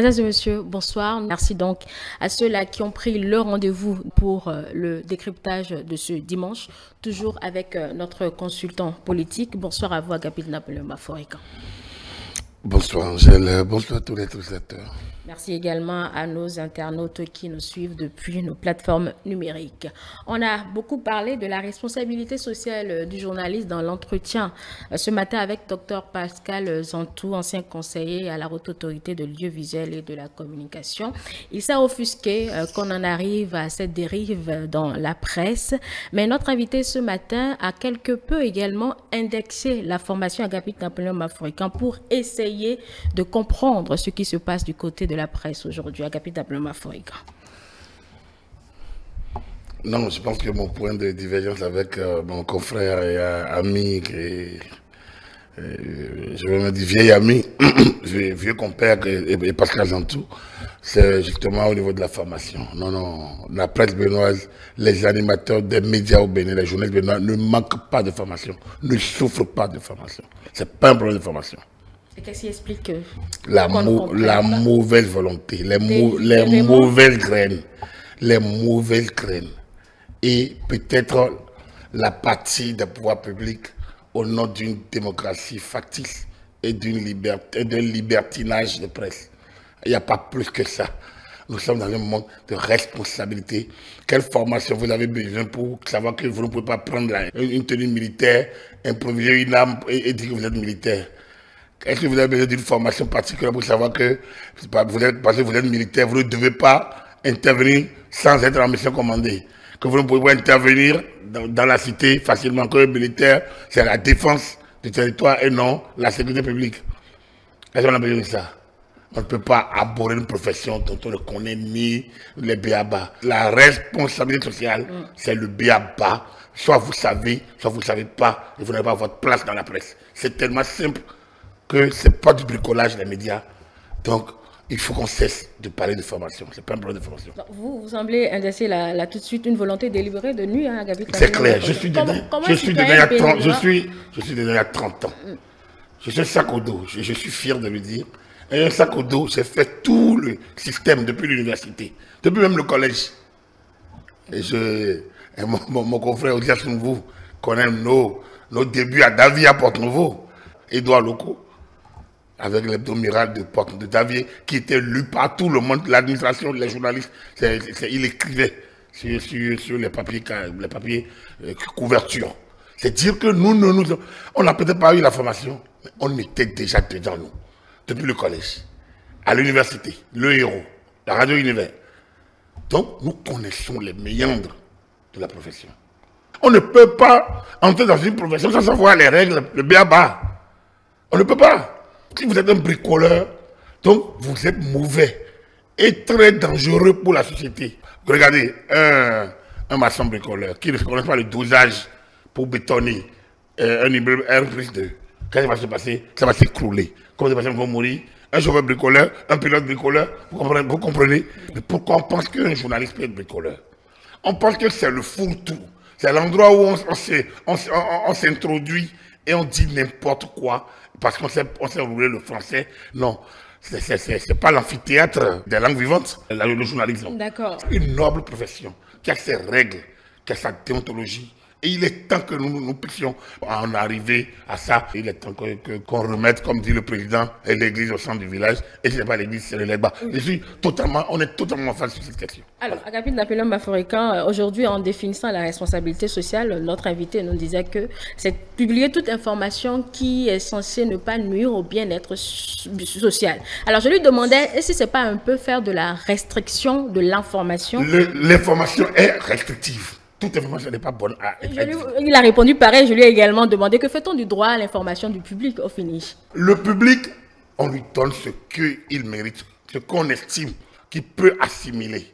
Mesdames et messieurs, bonsoir. Merci donc à ceux-là qui ont pris le rendez-vous pour le décryptage de ce dimanche, toujours avec notre consultant politique. Bonsoir à vous, Agapit Napoléon Maforika. Bonsoir Angèle, bonsoir à tous les téléspectateurs. Merci également à nos internautes qui nous suivent depuis nos plateformes numériques. On a beaucoup parlé de la responsabilité sociale du journaliste dans l'entretien ce matin avec Dr Pascal Zantou, ancien conseiller à la Haute Autorité de l'Audiovisuel et de la Communication. Il s'est offusqué qu'on en arrive à cette dérive dans la presse, mais notre invité ce matin a quelque peu également indexé la formation Agapit Napoléon Maforika pour essayer de comprendre ce qui se passe du côté de la presse aujourd'hui. Agapit Napoléon Maforika. Non, je pense que mon point de divergence avec mon confrère et ami, je vais me dire vieil ami, vieux compère et Pascal Zantou, c'est justement au niveau de la formation. Non, la presse béninoise, les animateurs des médias au Bénin, les journalistes béninois ne manquent pas de formation, ne souffrent pas de formation. C'est pas un problème de formation. Et qu'est-ce qui explique que la mauvaise volonté, les mauvaises graines, et peut-être la partie des pouvoirs publics au nom d'une démocratie factice et d'un libertinage de presse. Il n'y a pas plus que ça. Nous sommes dans un monde de responsabilité. Quelle formation vous avez besoin pour savoir que vous ne pouvez pas prendre une tenue militaire, improviser une arme et dire que vous êtes militaire? Est-ce que vous avez besoin d'une formation particulière pour savoir que, parce que vous êtes militaire, vous ne devez pas intervenir sans être en mission commandée? Que vous ne pouvez pas intervenir dans la cité facilement, que le militaire, c'est la défense du territoire et non la sécurité publique. Est-ce qu'on a besoin de ça? On ne peut pas aborder une profession dont on ne connaît ni les b.a.-ba. La responsabilité sociale, c'est le b.a.-ba. Soit vous savez, soit vous ne savez pas, et vous n'avez pas votre place dans la presse. C'est tellement simple que ce n'est pas du bricolage des médias. Donc, il faut qu'on cesse de parler de formation. Ce n'est pas un problème de formation. Vous semblez indexer là tout de suite une volonté délibérée de nuire, hein, Agapit. C'est clair. Je suis dedans il y a 30 ans. Je suis sac au dos. Je suis fier de le dire. Et un sac au dos, j'ai fait tout le système depuis l'université, depuis même le collège. Et mon confrère Odias Nouveau connaît nos débuts à Davy à Porte-Nouveau, Édouard Loco, avec l'hebdomadaire de Porte de Davier, qui était lu par tout le monde, l'administration, les journalistes. Il écrivait sur les papiers couverture. C'est dire que on n'a peut-être pas eu la formation, mais on était déjà dedans, nous, depuis le collège, à l'université, le héros, la radio univers. Donc, nous connaissons les méandres de la profession. On ne peut pas entrer dans une profession sans savoir les règles, le b.a.-ba. On ne peut pas. Si vous êtes un bricoleur, donc vous êtes mauvais et très dangereux pour la société. Regardez, un maçon bricoleur qui ne connaît pas le dosage pour bétonner un immeuble R+2, qu'est-ce qui va se passer? Ça va s'écrouler. Comment les personnes vont mourir? Un chauffeur bricoleur, un pilote bricoleur, vous comprenez? Mais pourquoi on pense qu'un journaliste peut être bricoleur? On pense que c'est le fourre-tout. C'est l'endroit où on s'introduit et on dit n'importe quoi parce qu'on sait rouler le français. Non, c'est pas l'amphithéâtre des langues vivantes, le journalisme. D'accord. Une noble profession qui a ses règles, qui a sa déontologie. Et il est temps que nous puissions en arriver à ça. Il est temps qu'on remette, comme dit le président, l'église au centre du village. Et ce n'est pas l'église, c'est le lègue-bas. On est totalement face sur cette question. Alors, Agapit Napoléon Maforika, aujourd'hui, en définissant la responsabilité sociale, notre invité nous disait que c'est publier toute information qui est censée ne pas nuire au bien-être social. Alors, je lui demandais, est-ce que ce n'est pas un peu faire de la restriction de l'information? L'information est restrictive. Toute information n'est pas bonne à être. Il a répondu pareil. Je lui ai également demandé que fait-on du droit à l'information du public au finish? Le public, on lui donne ce qu'il mérite, ce qu'on estime qu'il peut assimiler.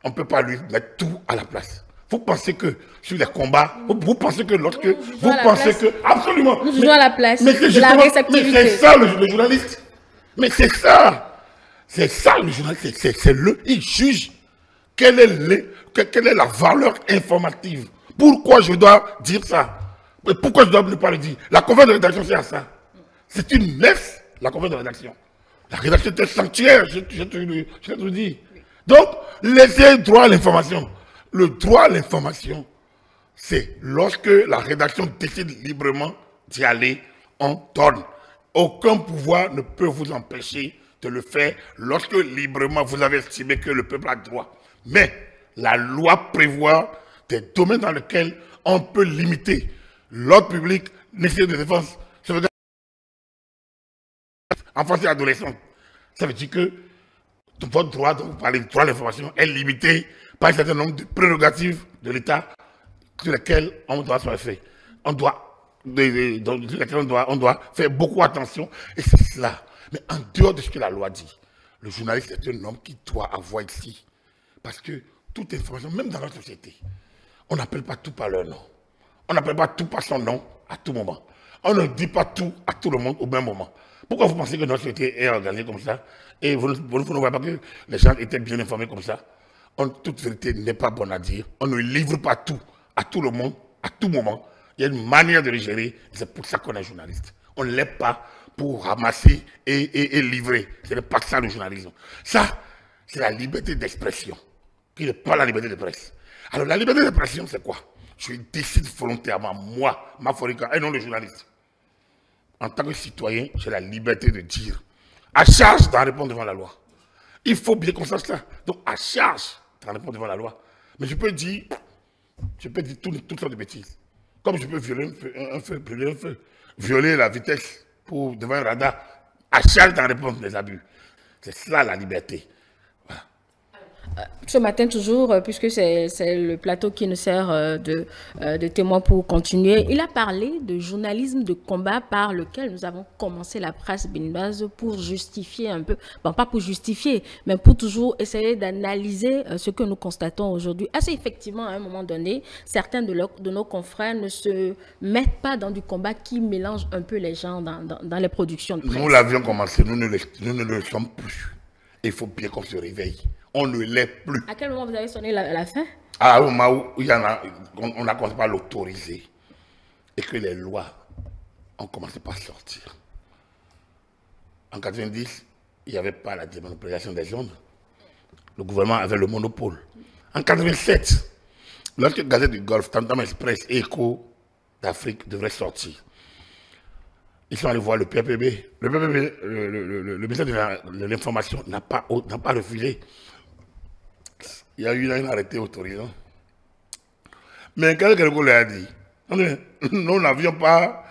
On ne peut pas lui mettre tout à la place. Vous pensez que sur les combats, vous pensez que lorsque vous pensez que absolument. Nous jouons à la place de la réceptivité. Mais c'est ça le journaliste. Mais c'est ça. C'est ça le journaliste. Il juge. Quelle est la valeur informative? Pourquoi je dois dire ça? Pourquoi je dois ne pas le dire? La conférence de rédaction, c'est à ça. C'est une messe, la conférence de rédaction. La rédaction est un sanctuaire, je te le dis. Donc, laissez droit à l'information. Le droit à l'information, c'est lorsque la rédaction décide librement d'y aller, on donne. Aucun pouvoir ne peut vous empêcher de le faire lorsque librement vous avez estimé que le peuple a droit. Mais la loi prévoit des domaines dans lesquels on peut limiter l'ordre public, nécessité de défense. Ça veut dire enfants et adolescents. Ça veut dire que votre droit, dont vous parlez, le droit à l'information, est limité par un certain nombre de prérogatives de l'État sur lesquelles on doit se faire. On doit faire beaucoup attention. Et c'est cela. Mais en dehors de ce que la loi dit, le journaliste est un homme qui doit avoir ici. Parce que toute information, même dans notre société, on n'appelle pas tout par leur nom. On n'appelle pas tout par son nom à tout moment. On ne dit pas tout à tout le monde au même moment. Pourquoi vous pensez que notre société est organisée comme ça et vous ne voyez pas que les gens étaient bien informés comme ça? Toute vérité n'est pas bonne à dire. On ne livre pas tout à tout le monde, à tout moment. Il y a une manière de les gérer. C'est pour ça qu'on est journaliste. On ne l'est pas pour ramasser et livrer. Ce n'est pas ça le journalisme. Ça, c'est la liberté d'expression, qui n'est pas la liberté de presse. Alors la liberté d'expression, c'est quoi? Je décide volontairement, moi, Maforika, et non le journaliste. En tant que citoyen, j'ai la liberté de dire, à charge d'en répondre devant la loi. Il faut bien qu'on sache ça. Donc, à charge d'en répondre devant la loi. Mais je peux dire toutes sortes de bêtises. Comme je peux violer un feu, violer la vitesse devant un radar, à charge d'en répondre des abus. C'est ça la liberté. Ce matin toujours, puisque c'est le plateau qui nous sert de témoin pour continuer, il a parlé de journalisme de combat par lequel nous avons commencé la presse béninoise pour justifier un peu, bon pas pour justifier, mais pour toujours essayer d'analyser ce que nous constatons aujourd'hui. Est-ce qu'effectivement, à un moment donné, certains de nos confrères ne se mettent pas dans du combat qui mélange un peu les gens dans les productions de presse? Nous l'avions commencé, nous ne le sommes plus. Il faut bien qu'on se réveille. On ne l'est plus. À quel moment vous avez sonné la fin? À un moment où on a commencé par l'autoriser et que les lois ont commencé par sortir. En 90, il n'y avait pas la démonopolisation des ondes. Le gouvernement avait le monopole. En 87, lorsque Gazette du Golfe, Tam-Tam Express et Écho d'Afrique devraient sortir, ils sont allés voir le PPB. Le PPB, le ministère de l'Information n'a pas refusé. Il y a eu un arrêté autorisant. Mais quand quelqu'un l'a dit, nous n'avions pas,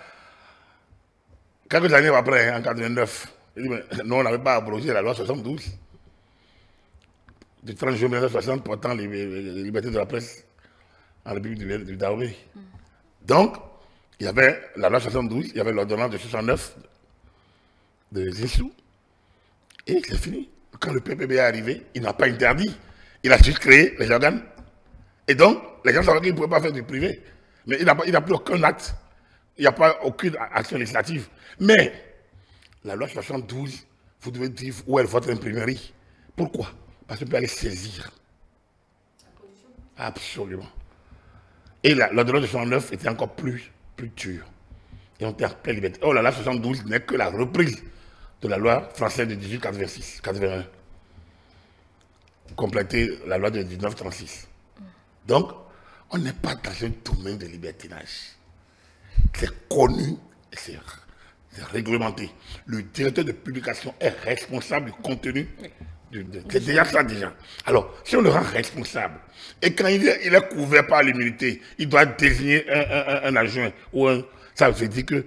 quelques années après, en 89, nous on n'avait pas abrogé la loi 72 du 30 juin 1960 portant les libertés de la presse en République du Dahomey. Donc, il y avait la loi 72, il y avait l'ordonnance de 69 de Zissou, et c'est fini. Quand le PPB est arrivé, il n'a pas interdit. Il a juste créé les organes. Et donc, les gens savaient qu'il ne pouvait pas faire du privé. Mais il n'a plus aucun acte. Il n'y a pas aucune action législative. Mais, la loi 72, vous devez dire où est votre imprimerie. Pourquoi? Parce qu'on peut aller saisir. Absolument. Et l'ordonnance de 69 était encore plus dure. Et on était en pleine liberté. Oh, la loi 72 n'est que la reprise de la loi française de 1881. Compléter la loi de 1936. Donc, on n'est pas dans un domaine de libertinage. C'est connu et c'est réglementé. Le directeur de publication est responsable du contenu. C'est déjà ça déjà. Alors, si on le rend responsable, et quand il est couvert par l'immunité, il doit désigner un adjoint ou ça veut dire que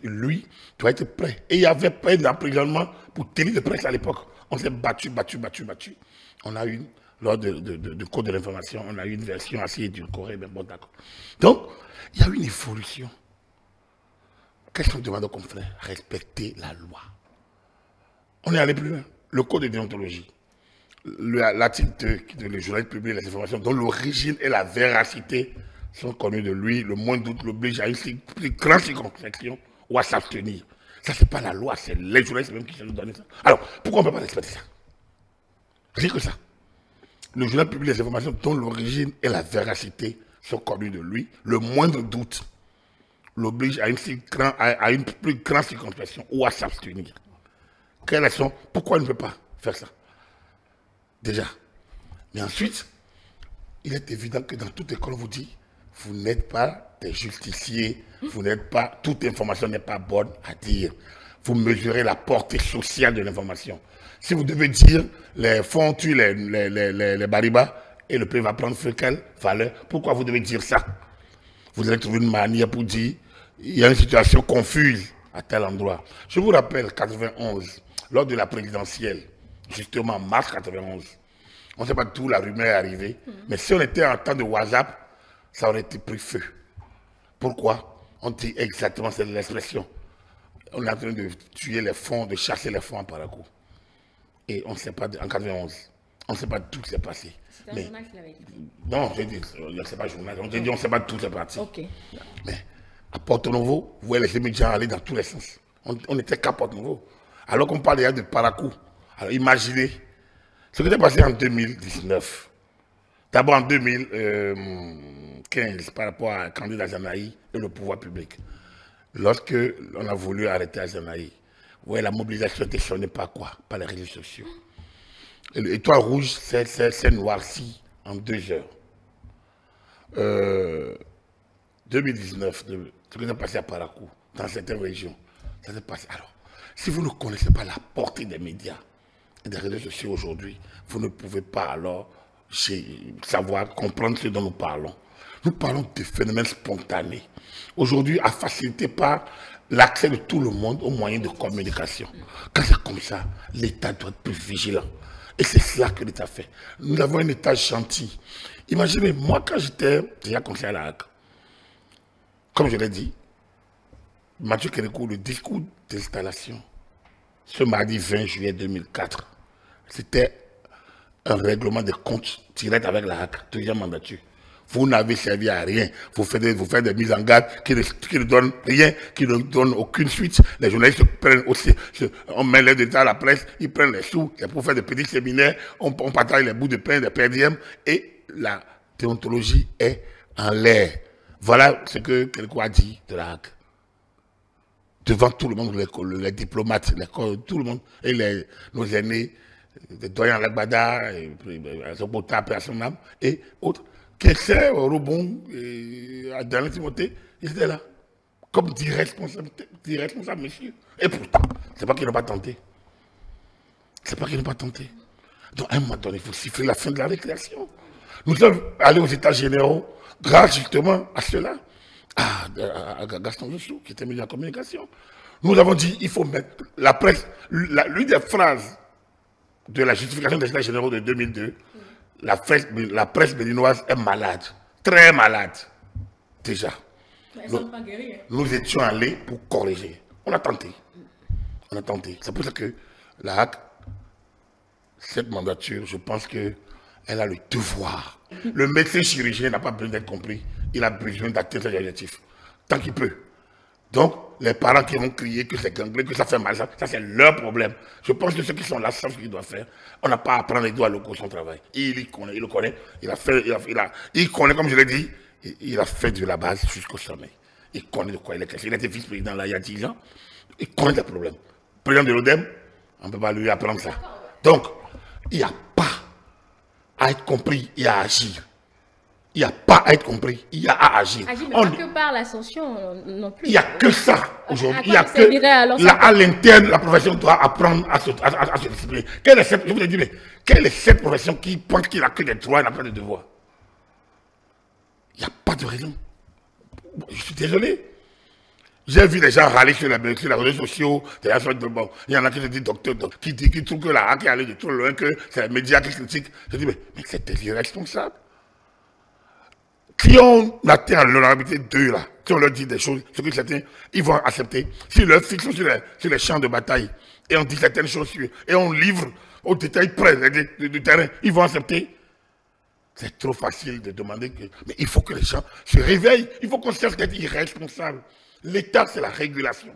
lui doit être prêt. Et il y avait pas d'emprisonnement pour délit de presse à l'époque. On s'est battu. On a eu, lors du code de l'information, on a eu une version assez édulcorée, mais bon, d'accord. Donc, il y a eu une évolution. Qu'est-ce qu'on demande aux confrères? Respecter la loi. On est allé plus loin. Le code de déontologie, l'article le journal public les informations dont l'origine et la véracité sont connues de lui, le moins doute l'oblige à une plus grande circonspection ou à s'abstenir. Ça, c'est pas la loi, c'est les journalistes même qui nous donnent ça. Alors, pourquoi on ne peut pas respecter ça? Rien que ça. Le journal publie les informations dont l'origine et la véracité sont connues de lui, le moindre doute l'oblige à une plus grande circonspection ou à s'abstenir. Pourquoi il ne peut pas faire ça? Déjà. Mais ensuite, il est évident que dans toute école, on vous dit, vous n'êtes pas des justiciers, vous n'êtes pas, toute information n'est pas bonne à dire. Vous mesurez la portée sociale de l'information. Si vous devez dire, les fonds tuent les baribas, et le pays va prendre feu, quelle valeur? Pourquoi vous devez dire ça? Vous allez trouver une manière pour dire, il y a une situation confuse à tel endroit. Je vous rappelle, 91, lors de la présidentielle, justement, en mars 91, on ne sait pas d'où la rumeur est arrivée, mais si on était en temps de WhatsApp, ça aurait été pris feu. Pourquoi? On dit exactement, c'est l'expression. On est en train de tuer les fonds, de chasser les fonds en Parakou. Et on ne sait pas, en 91, on ne sait pas d'où c'est passé. C'est un journal qui l'avait écrit. Non, j'ai dit, c'est pas journal. On dit, on ne sait pas d'où c'est parti. Ok. Mais à Porto-Novo, vous voyez les médias aller dans tous les sens. On n'était qu'à Porto-Novo. Alors qu'on parle déjà de Parakou. Alors imaginez ce qui s'est passé en 2019. D'abord en 2015, par rapport à Candidat Azanaï et le pouvoir public. Lorsque on a voulu arrêter Azanaï, vous voyez, la mobilisation était sonnée par quoi? Par les réseaux sociaux. Et l'étoile rouge s'est noirci en 2 heures. 2019, ce qui s'est passé à Parakou, dans certaines régions, ça s'est passé. Alors, si vous ne connaissez pas la portée des médias et des réseaux sociaux aujourd'hui, vous ne pouvez pas alors savoir, comprendre ce dont nous parlons. Nous parlons de phénomènes spontanés. Aujourd'hui, à faciliter par l'accès de tout le monde aux moyens de communication. Quand c'est comme ça, l'État doit être plus vigilant. Et c'est cela que l'État fait. Nous avons un État gentil. Imaginez, moi, quand j'étais déjà conseiller à la HAC, comme je l'ai dit, Mathieu Kérékou, le discours d'installation, ce mardi 20 juillet 2004, c'était un règlement de compte direct avec la HAC, deuxième mandature. Vous n'avez servi à rien. Vous faites des mises en garde qui ne donnent rien, qui ne donnent aucune suite. Les journalistes prennent aussi, on met l'aide d'État à la presse, ils prennent les sous, c'est pour faire des petits séminaires, on partage les bouts de pain, des perdièmes, et la déontologie est en l'air. Voilà ce que quelqu'un a dit de la HAC. Devant tout le monde, les diplomates, tout le monde, et nos aînés, les doyens Lagbada, Zobota, Personam, et autres. Kessé, Robon, Adrien Timothée, ils étaient là. Comme dit responsable, monsieur. Et pourtant, c'est pas qu'ils n'ont pas tenté. C'est pas qu'ils n'ont pas tenté. Donc, à un moment donné, il faut siffler la fin de la récréation. Nous sommes allés aux États généraux grâce justement à cela, à Gaston Jossou, qui était ministre de la communication. Nous avons dit il faut mettre la presse, l'une des phrases de la justification des États généraux de 2002, la presse béninoise est malade, très malade, déjà. Nous étions allés pour corriger. On a tenté. On a tenté. C'est pour ça que la HAC, cette mandature, je pense qu'elle a le devoir. Le médecin chirurgien n'a pas besoin d'être compris. Il a besoin d'atteindre ses objectifs. Tant qu'il peut. Donc, les parents qui vont crier que c'est ganglé, que ça fait mal, ça c'est leur problème. Je pense que ceux qui sont là savent ce qu'ils doivent faire. On n'a pas à prendre les doigts locaux son travail. Il le connaît. Il connaît, comme je l'ai dit, il a fait de la base jusqu'au sommet. Il connaît de quoi il est question. Il était vice-président là il y a 10 ans. Il connaît les problèmes. Président de l'ODEM, on ne peut pas lui apprendre ça. Donc, il n'y a pas à être compris et à agir. Il n'y a pas à être compris, il y a à agir. Agir, mais pas que par l'ascension non plus. Il n'y a que ça aujourd'hui. Il y a que à l'interne, la profession doit apprendre à se discipliner. Je vous ai dit, mais quelle est cette profession qui pense qu'il n'a que des droits et n'a pas de devoirs? Il n'y a pas de raison. Je suis désolé. J'ai vu des gens râler sur les réseaux sociaux. Il y en a qui se disent docteur, qui trouvent que la HAC est allée de trop loin, que c'est les médias qui critiquent. Je dis, mais c'est irresponsable. Si on atteint l'honorabilité d'eux, là, si on leur dit des choses, ce que certains, ils vont accepter. Si leur fiction sur les champs de bataille, et on dit certaines choses, et on livre au détail près du terrain, ils vont accepter. C'est trop facile de demander que... Mais il faut que les gens se réveillent. Il faut qu'on cesse d'être irresponsable. L'État, c'est la régulation.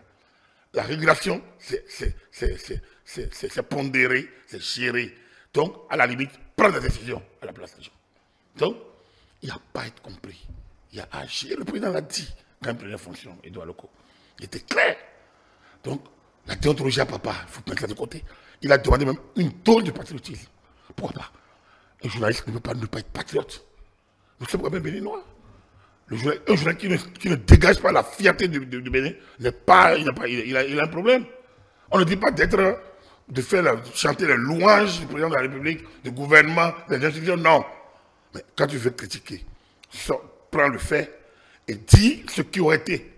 La régulation, c'est pondérer, c'est gérer. Donc, à la limite, prendre des décisions à la place des gens. Donc, il n'y a pas à être compris. Il y a à agir. Le président l'a dit quand il prenait fonction, Edouard Loko. Il était clair. Donc, La déontologie à papa, il faut mettre ça de côté. Il a demandé même une dose de patriotisme. Pourquoi pas? Un journaliste ne peut pas ne pas être patriote. Nous sommes quand même béninois. Un journaliste qui ne dégage pas la fierté du Bénin, il a un problème. On ne dit pas chanter les louanges du président de la République, du gouvernement, des institutions, non. Mais quand tu veux critiquer, prends le fait et dis ce qui aurait été.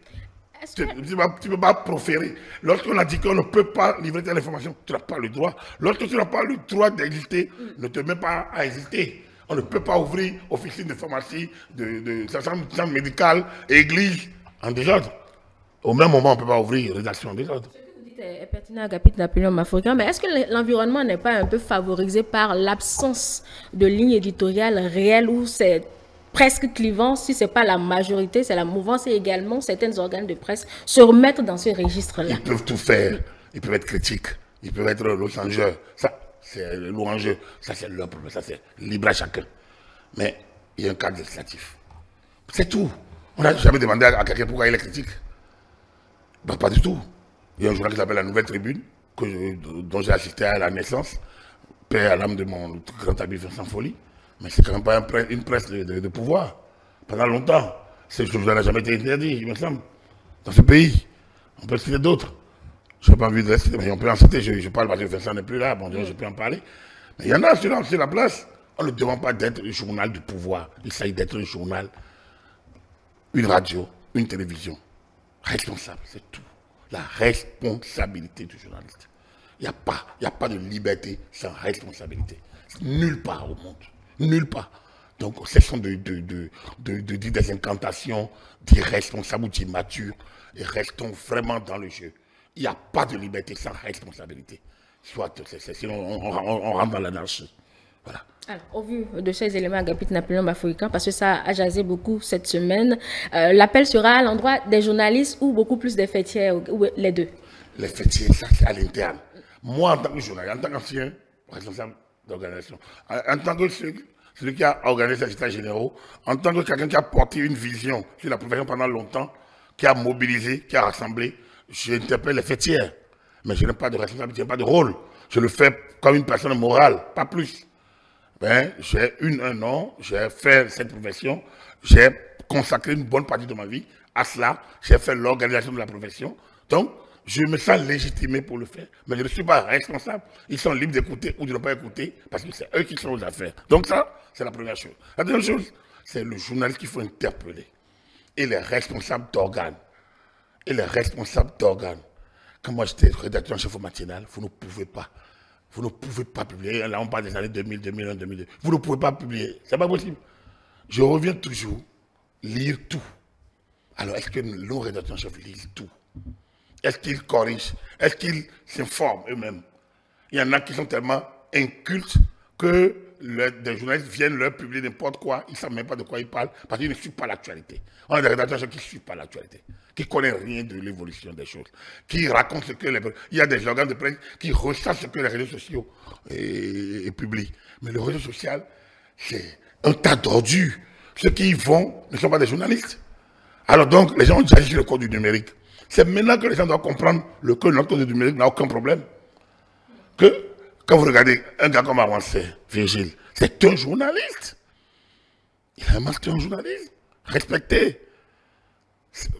Tu ne peux pas proférer. Lorsqu'on a dit qu'on ne peut pas livrer telle information, tu n'as pas le droit. Lorsque tu n'as pas le droit d'exister, ne te mets pas à exister. On ne peut pas ouvrir officine de pharmacie, de centre médical, église en désordre. Au même moment, on ne peut pas ouvrir rédaction en désordre. Ce que vous dites est pertinent, Agapit Napoléon Mafourika, mais est-ce que l'environnement n'est pas un peu favorisé par l'absence de ligne éditoriale réelle où c'est presque clivant, si ce n'est pas la majorité, c'est la mouvance et également certains organes de presse se remettre dans ce registre-là? Ils peuvent tout faire. Ils peuvent être critiques. Ils peuvent être louangeurs. Ça, c'est louangeux. Ça, c'est leur problème. Ça, c'est libre à chacun. Mais il y a un cadre législatif. C'est tout. On n'a jamais demandé à quelqu'un pourquoi il est critique. Ben, pas du tout. Il y a un journal qui s'appelle La Nouvelle Tribune, dont j'ai assisté à la naissance, paix à l'âme de mon grand ami Vincent Folly. Mais c'est quand même pas une presse de pouvoir. Pendant longtemps, ce journal n'a jamais été interdit, il me semble, dans ce pays. On peut citer d'autres. Je n'ai pas envie de les citer, mais on peut en citer. Je parle parce que Vincent n'est plus là, bon, je peux en parler. Mais il y en a sur la place. On ne demande pas d'être un journal du pouvoir. Il s'agit d'être un journal, une radio, une télévision. Responsable, c'est tout. La responsabilité du journaliste. Il n'y a pas de liberté sans responsabilité. Nulle part au monde. Nulle part. Donc, cessons de dire des incantations, d'irresponsables ou d'immatures, et restons vraiment dans le jeu. Il n'y a pas de liberté sans responsabilité. Sinon, on rentre dans l'anarchie. Voilà. Alors, au vu de ces éléments, Agapit Napoléon Mafourika, parce que ça a jasé beaucoup cette semaine, l'appel sera à l'endroit des journalistes ou beaucoup plus des fêtières, ou les deux? Les fêtières, ça c'est à l'interne. Moi, en tant que journaliste, en tant qu'ancien responsable d'organisation, en tant que celui qui a organisé ces états généraux, en tant que quelqu'un qui a porté une vision sur la profession pendant longtemps, qui a mobilisé, qui a rassemblé, j'interpelle les fêtières. Mais je n'ai pas de responsabilité, je n'ai pas de rôle. Je le fais comme une personne morale, pas plus. Ben, j'ai un an, j'ai fait cette profession, j'ai consacré une bonne partie de ma vie à cela, j'ai fait l'organisation de la profession. Donc, je me sens légitimé pour le faire, mais je ne suis pas responsable. Ils sont libres d'écouter ou de ne pas écouter, parce que c'est eux qui sont aux affaires. Donc ça, c'est la première chose. La deuxième chose, c'est le journaliste qu'il faut interpeller. Et les responsables d'organes. Quand moi j'étais rédacteur en chef au matinal, vous ne pouvez pas publier. Là, on parle des années 2000, 2001, 2002. Vous ne pouvez pas publier. C'est pas possible. Je reviens toujours lire tout. Alors, est-ce que nos rédacteurs en chef lisent tout? Est-ce qu'ils corrigent? Est-ce qu'ils s'informent eux-mêmes? Il y en a qui sont tellement incultes que des journalistes viennent leur publier n'importe quoi. Ils ne savent même pas de quoi ils parlent parce qu'ils ne suivent pas l'actualité. On a des rédacteurs en chef qui ne suivent pas l'actualité, qui ne connaissent rien de l'évolution des choses, qui racontent ce que il y a des organes de presse qui ressassent ce que les réseaux sociaux publient. Mais le réseau social, c'est un tas d'ordures. Ceux qui y vont ne sont pas des journalistes. Alors donc, les gens ont déjà dit sur le code du numérique. C'est maintenant que les gens doivent comprendre que notre code du numérique n'a aucun problème. Que quand vous regardez un gars comme Avancé, Virgile, c'est un journaliste. Il a un master en journalisme, respecté.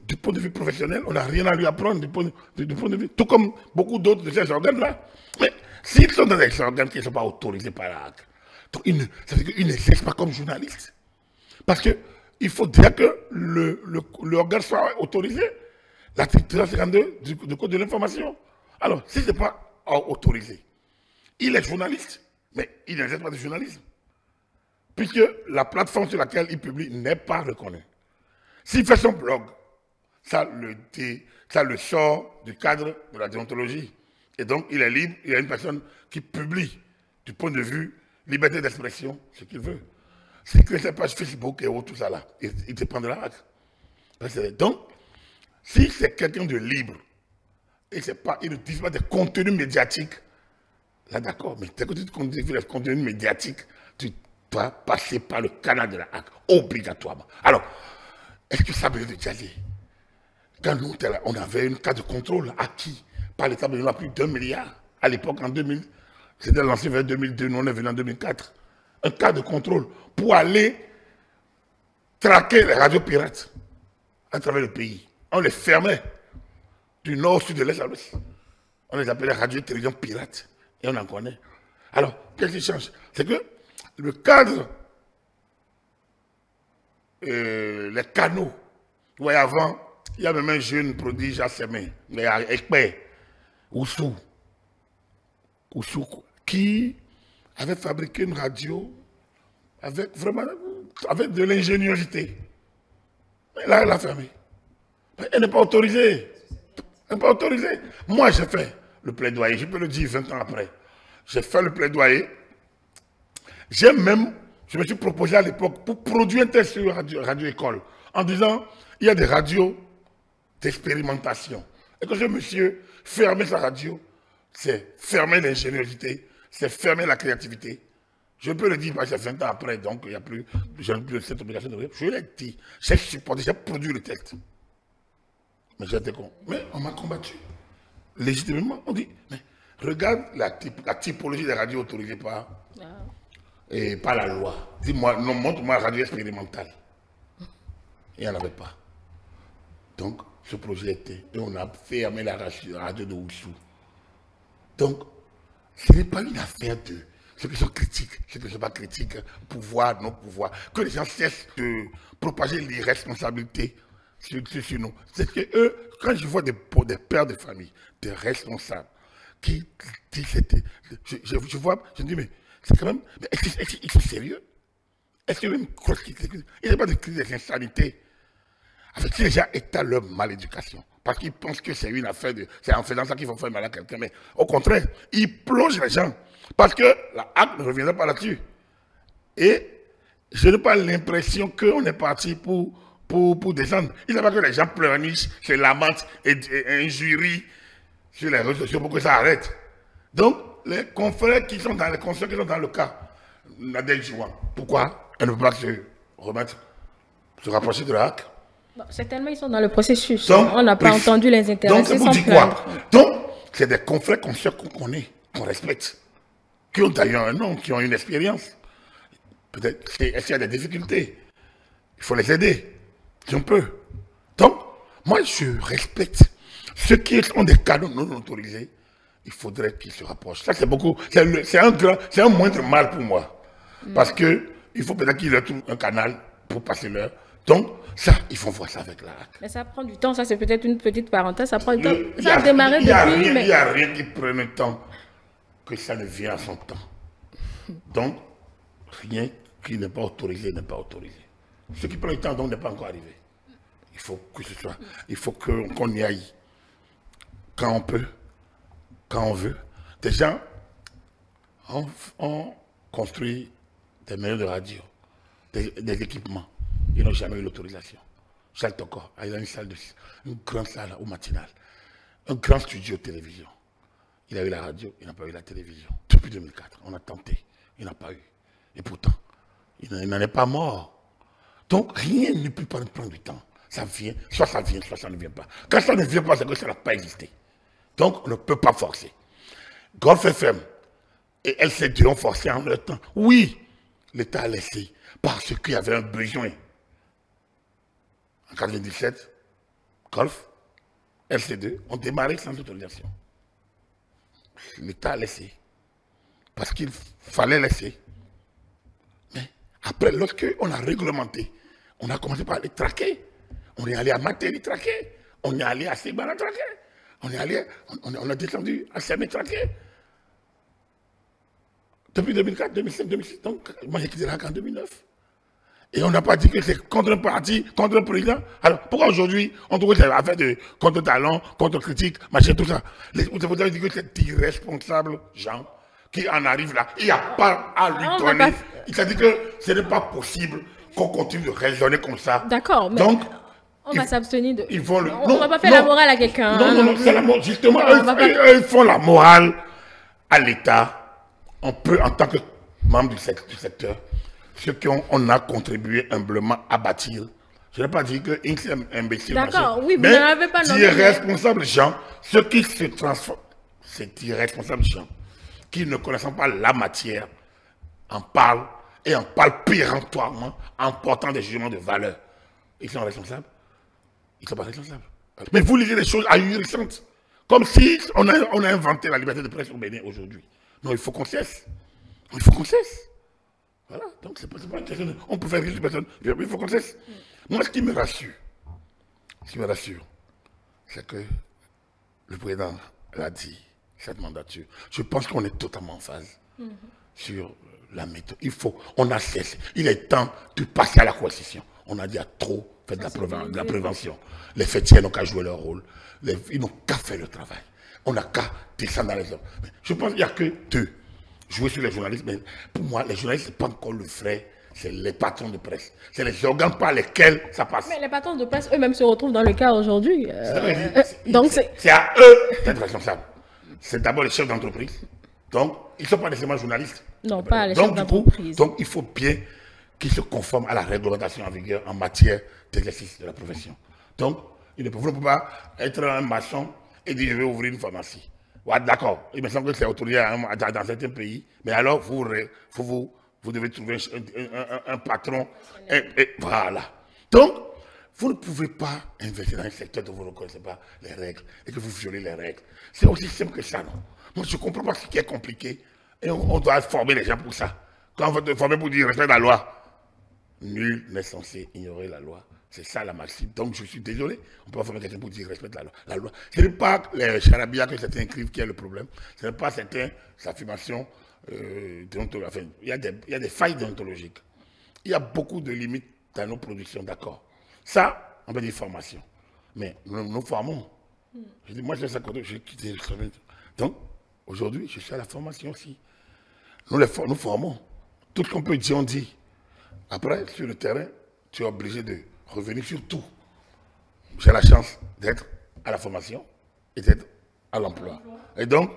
Du point de vue professionnel, on n'a rien à lui apprendre du point de vue, tout comme beaucoup d'autres de ces organes-là. Mais s'ils sont dans des organes qui ne sont pas autorisés par la HAC, ça veut dire qu'ils n'exercent pas comme journalistes. Parce qu'il faut dire que l'organe soit autorisé. L'article 352 du Code de l'information. Alors, si ce n'est pas autorisé, il est journaliste, mais il n'exerce pas de journalisme. Puisque la plateforme sur laquelle il publie n'est pas reconnue. S'il fait son blog, ça le sort du cadre de la déontologie. Et donc, il est libre, il y a une personne qui publie du point de vue liberté d'expression, ce qu'il veut. C'est que ses pages Facebook et autres, tout ça là, il te prend de la hack. Donc, si c'est quelqu'un de libre, et il ne diffuse pas des contenus médiatiques, là d'accord, mais dès que tu diffuses des contenus médiatiques, tu dois passer par le canal de la hack, obligatoirement. Alors, est-ce que ça veut dire, quand nous, on avait une carte de contrôle acquis par l'État béninois plus d'1 milliard. À l'époque, en 2000, c'était lancé vers 2002, nous on est venu en 2004. Un cas de contrôle pour aller traquer les radios pirates à travers le pays. On les fermait du nord au sud, de l'est à l'ouest. On les appelait radio et télévision pirates. Et on en connaît. Alors, qu'est-ce qui change? C'est que le cadre, les canaux, vous voyez, avant, il y a même un jeune prodige à ses mains, expert, Oussou, qui avait fabriqué une radio avec vraiment avec de l'ingéniosité. Mais là, elle a fermé. Elle n'est pas autorisée. Elle n'est pas autorisée. Moi, j'ai fait le plaidoyer, je peux le dire 20 ans après. J'ai fait le plaidoyer. Je me suis proposé à l'époque pour produire un test sur Radio École en disant, il y a des radios d'expérimentation. Et que ce monsieur fermer sa radio, c'est fermer l'ingéniosité, c'est fermer la créativité. Je peux le dire parce que c'est 20 ans après, donc il n'y a plus, je n'ai plus cette obligation de... Je l'ai dit, j'ai supporté, j'ai produit le test. Mais j'étais con. Mais on m'a combattu. Légitimement, on dit, mais regarde la typologie des radios autorisées par, et par la loi. Dis-moi, non, montre-moi la radio expérimentale. Il n'y en avait pas. Donc, ce projet était, et on a fermé la radio de Oussou. Donc, ce n'est pas une affaire de ceux qui sont critiques, ceux qui ne sont pas critiques, pouvoir, non-pouvoir, que les gens cessent de propager l'irresponsabilité sur nous. C'est que eux, quand je vois des pères de famille, des responsables, qui disent, je vois, je me dis, mais c'est quand même, est-ce qu'ils sont sérieux? Est-ce qu'il y a une cause qui... Il n'y a pas de crise d'insanité. Avec qui les gens étalent leur maléducation. Parce qu'ils pensent que c'est une affaire de... C'est en faisant ça qu'ils vont faire mal à quelqu'un. Mais au contraire, ils plongent les gens. Parce que la acte ne reviendra pas là-dessus. Et je n'ai pas l'impression qu'on est parti pour descendre. Il n'y a pas que les gens pleurnichent, se lamentent et injurient sur les réseaux sociaux pour que ça arrête. Donc, les confrères qui sont dans les concerts, qui sont dans le cas, Nadège Jouan, pourquoi elle ne peut pas se rapprocher de la HAC? Bon, certainement, ils sont dans le processus. Donc, on n'a pas entendu les intéressés sans plaindre. Donc, c'est des confrères concerts qu'on connaît, qu'on respecte, qui ont d'ailleurs un nom, qui ont une expérience. Peut-être, est-ce qu'il y a des difficultés? Il faut les aider, si on peut. Donc, moi, je respecte ceux qui ont des canaux non autorisés. Il faudrait qu'ils se rapprochent. Ça, c'est beaucoup. C'est un moindre mal pour moi. Parce que il faut peut-être qu'ils leur trouvent un canal pour passer l'heure. Donc, ça, ils vont voir ça avec la HAC. Mais ça prend du temps. Ça, c'est peut-être une petite parenthèse. Ça prend du temps. Ça a démarré depuis. Il n'y a rien qui prenne le temps que ça ne vient à son temps. Donc, rien qui n'est pas autorisé n'est pas autorisé. Ce qui prend le temps, donc, n'est pas encore arrivé. Il faut que ce soit. Il faut qu'on y aille. Quand on peut. Quand on veut. Des gens ont construit des maisons de radio, des équipements. Ils n'ont jamais eu l'autorisation. Charles Tokor, il a une grande salle au matinal, un grand studio télévision. Il a eu la radio, il n'a pas eu la télévision. Depuis 2004, on a tenté, il n'a pas eu. Et pourtant, il n'en est pas mort. Donc, rien ne peut pas prendre du temps. Ça vient, soit ça ne vient pas. Quand ça ne vient pas, c'est que ça n'a pas existé. Donc, on ne peut pas forcer. Golf FM et LC2 ont forcé en leur temps. Oui, l'État a laissé parce qu'il y avait un besoin. En 1997, Golf, LC2 ont démarré sans autorisation. L'État a laissé. Parce qu'il fallait laisser. Mais après, lorsqu'on a réglementé, on a commencé par les traquer. On est allé à Matéli traquer. On est allé à Segbana traquer. On a descendu à Sémé traquer. Depuis 2004, 2005, 2006. Donc, moi j'ai quitté la HAC en 2009. Et on n'a pas dit que c'est contre un parti, contre un président. Alors, pourquoi aujourd'hui, on trouve que c'est affaire de contre-talent, contre-critique, machin, tout ça. Vous avez dit que c'est irresponsable, Jean, qui en arrive là. Il n'y a pas à lui donner. Il s'est dit que ce n'est pas possible qu'on continue de raisonner comme ça. D'accord, mais donc, on va s'abstenir de... On ne va pas faire la morale à quelqu'un. Non, c'est la morale. Justement, eux, ils font la morale à l'État. On peut, en tant que membre du secteur, ceux qu'on a contribué humblement à bâtir Je n'ai pas dit que X est imbécile. D'accord, oui, vous mais n'en avez pas nommé. d'irresponsables gens, ceux qui se transforment, c'est irresponsables gens, qui ne connaissant pas la matière, en parlent, et en parlent péremptoirement, en portant des jugements de valeur. Ils sont responsables? Ils ne sont pas responsables. Mais vous lisez des choses ahurissantes, comme si on a inventé la liberté de presse au Bénin aujourd'hui. Non, il faut qu'on cesse. Il faut qu'on cesse. Voilà, donc c'est pas une question de, on peut faire rire personne, il faut qu'on cesse. Moi, ce qui me rassure, c'est que le président l'a dit, cette mandature, je pense qu'on est totalement en phase sur la méthode. On a cessé. Il est temps de passer à la coercition. On a dit à trop fait de la prévention. Les fêtiers n'ont qu'à jouer leur rôle. Ils n'ont qu'à faire le travail. On n'a qu'à descendre dans les hommes. Je pense qu'il n'y a que deux. Jouer sur les journalistes, mais pour moi, les journalistes, ce n'est pas encore le vrai, c'est les patrons de presse. C'est les organes par lesquels ça passe. Mais les patrons de presse eux-mêmes se retrouvent dans le cas aujourd'hui. Donc c'est à eux d'être responsables. C'est d'abord les chefs d'entreprise. Donc, ils ne sont pas nécessairement journalistes. Non, pas les chefs d'entreprise. Donc, il faut bien qu'ils se conforment à la réglementation en vigueur en matière d'exercice de la profession. Donc, vous ne pouvez pas être un maçon et dire je vais ouvrir une pharmacie. Ouais, d'accord, il me semble que c'est autorisé dans certains pays, mais alors vous devez trouver un patron. Et voilà. Donc, vous ne pouvez pas investir dans un secteur dont vous ne connaissez pas les règles et que vous violez les règles. C'est aussi simple que ça, non? Moi, je ne comprends pas ce qui est compliqué et on doit former les gens pour ça. Quand on va te former pour dire respecte la loi, nul n'est censé ignorer la loi. C'est ça la maxime. Donc je suis désolé, on ne peut pas former quelqu'un pour dire respecte la loi. La loi. Ce n'est pas les charabia que certains écrivent qui est le problème. Ce n'est pas certaines affirmations déontologiques. Enfin, il y a des failles déontologiques. Il y a beaucoup de limites dans nos productions, d'accord. Ça, on peut dire formation. Mais nous formons. Je dis, moi, j'ai ça côté, j'ai quitté le travail. Donc, aujourd'hui, je suis à la formation aussi. Nous formons. Tout ce qu'on peut dire, on dit. Après, sur le terrain, tu es obligé de revenir sur tout. J'ai la chance d'être à la formation et d'être à l'emploi. Et donc,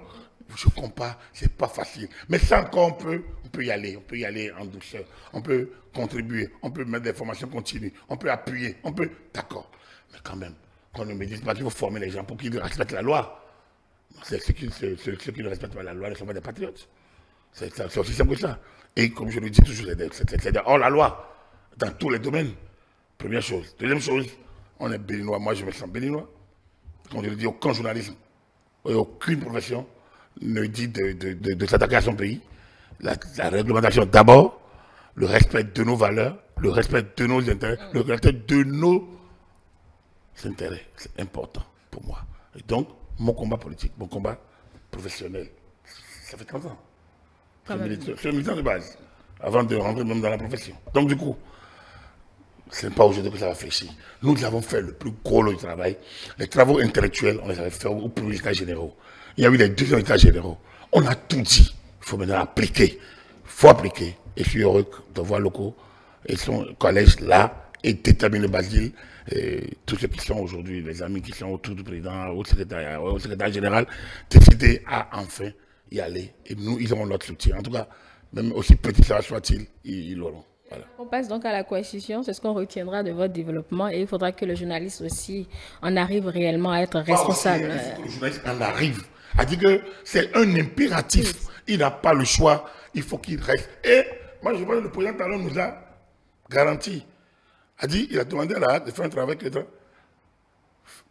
je compare, c'est pas facile. Mais ça encore, on peut y aller en douceur. On peut contribuer, on peut mettre des formations continues, on peut appuyer, d'accord. Mais quand même, qu'on ne me dise pas qu'il faut former les gens pour qu'ils respectent la loi. Ceux qui ne respectent pas la loi ne sont pas des patriotes. C'est aussi simple que ça. Et comme je le dis toujours, c'est hors la loi, dans tous les domaines. Première chose. Deuxième chose, on est béninois. Moi, je me sens béninois. Comme je le dis, aucun journalisme, aucune profession ne dit de s'attaquer à son pays. La réglementation d'abord, le respect de nos valeurs, le respect de nos intérêts, le respect de nos intérêts. C'est important pour moi. Et donc, mon combat politique, mon combat professionnel, ça fait 30 ans. Je suis militant de base, avant de rentrer même dans la profession. Donc, du coup, ce n'est pas aujourd'hui que ça va fléchir. Nous avons fait le plus gros lot du travail. Les travaux intellectuels, on les avait fait au premier état généraux. Il y a eu les deuxièmes états généraux. On a tout dit. Il faut maintenant appliquer. Il faut appliquer. Et je suis heureux de voir locaux et son collège là et déterminer Basile. Et tous ceux qui sont aujourd'hui, les amis qui sont autour du président, au secrétaire général, décider à enfin y aller. Et nous, ils auront notre soutien. En tout cas, même aussi petit ça soit-il, ils l'auront. Voilà. On passe donc à la coercition, c'est ce qu'on retiendra de votre développement et il faudra que le journaliste aussi en arrive réellement à être responsable. Il faut que le journaliste en arrive. A dit que c'est un impératif. Oui. Il n'a pas le choix, il faut qu'il reste. Et moi, je vois que le président Talon nous a garanti. A dit, il a demandé à la de faire un travail que le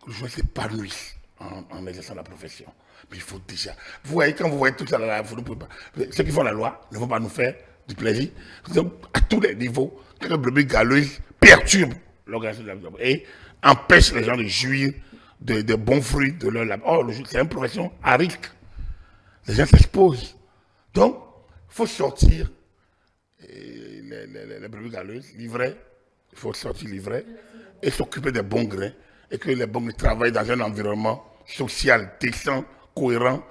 journaliste s'épanouisse en exerçant la profession. Mais il faut déjà. Vous voyez, quand vous voyez tout ça là, vous ne pouvez pas. Ceux qui font la loi ne vont pas nous faire du plaisir. Donc, à tous les niveaux, que le brebis galeuse perturbe l'organisation de la vie et empêche les gens de jouir de bons fruits de leur labeur. Or, c'est une profession à risque. Les gens s'exposent. Donc, il faut sortir les brebis galeuses, livrées. Il faut sortir livrées et s'occuper des bons grains. Et que les bons grains travaillent dans un environnement social, décent, cohérent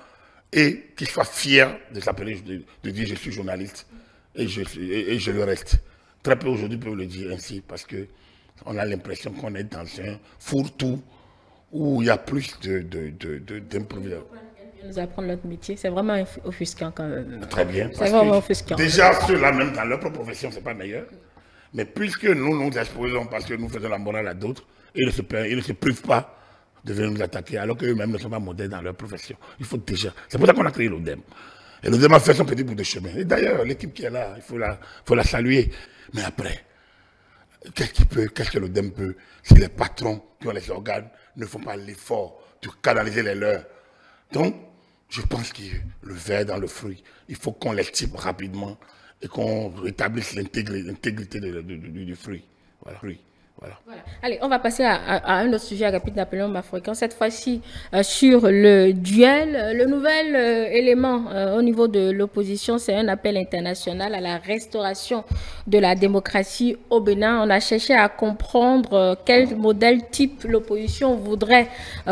et qu'ils soient fiers de s'appeler, de dire je suis journaliste. Et je le reste. Très peu aujourd'hui peuvent le dire ainsi parce qu'on a l'impression qu'on est dans un fourre-tout où il y a plus d'improvisation. Nous apprendre notre métier, c'est vraiment offusquant quand même. Très bien. C'est vraiment offusquant. Déjà, ceux-là, même dans leur propre profession, ce n'est pas meilleur. Mais puisque nous nous exposons parce que nous faisons la morale à d'autres, ils ne se privent pas de venir nous attaquer, alors qu'eux-mêmes ne sont pas modèles dans leur profession. Il faut déjà. C'est pour ça qu'on a créé l'ODEM. Et l'ODEM a fait son petit bout de chemin. Et d'ailleurs, l'équipe qui est là, il faut la saluer. Mais après, qu'est-ce que l'ODEM peut si les patrons qui ont les organes ne font pas l'effort de canaliser les leurs? Donc, je pense que le verre dans le fruit, il faut qu'on les type rapidement et qu'on rétablisse l'intégrité du fruit. Voilà. Voilà. Allez, on va passer à un autre sujet, Agapit Napoléon Mafroikan, cette fois-ci sur le duel. Le nouvel élément au niveau de l'opposition, c'est un appel international à la restauration de la démocratie au Bénin. On a cherché à comprendre quel modèle type l'opposition voudrait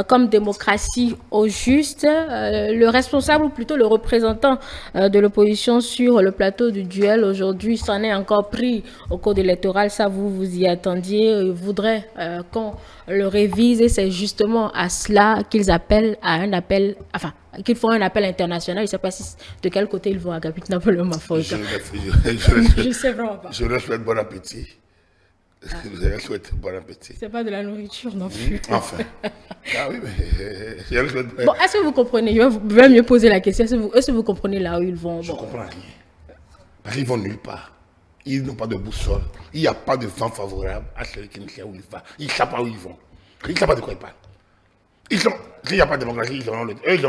comme démocratie au juste. Le responsable, ou plutôt le représentant de l'opposition sur le plateau du duel aujourd'hui s'en est encore pris au code électoral. Ça, vous y attendiez. Voudrait qu'on le révise et c'est justement à cela qu'ils appellent à un appel, enfin, qu'ils font un appel international. Je ne sais pas de quel côté ils vont, Agapit Napoléon Mafroikan. Je ne sais vraiment pas. Je leur souhaite bon appétit. Je leur souhaite bon appétit. C'est pas de la nourriture non plus. Enfin. Ah oui, mais je leur souhaite... Bon, est-ce que vous comprenez? Je vais mieux poser la question. Est-ce que vous comprenez là où ils vont? Je ne comprends rien. Parce qu'ils vont nulle part. Ils n'ont pas de boussole. Il n'y a pas de vent favorable à celui qui ne sait où il va. Ils ne savent pas où ils vont. Ils ne savent pas de quoi ils parlent. S'il n'y a pas de démocratie, ils auront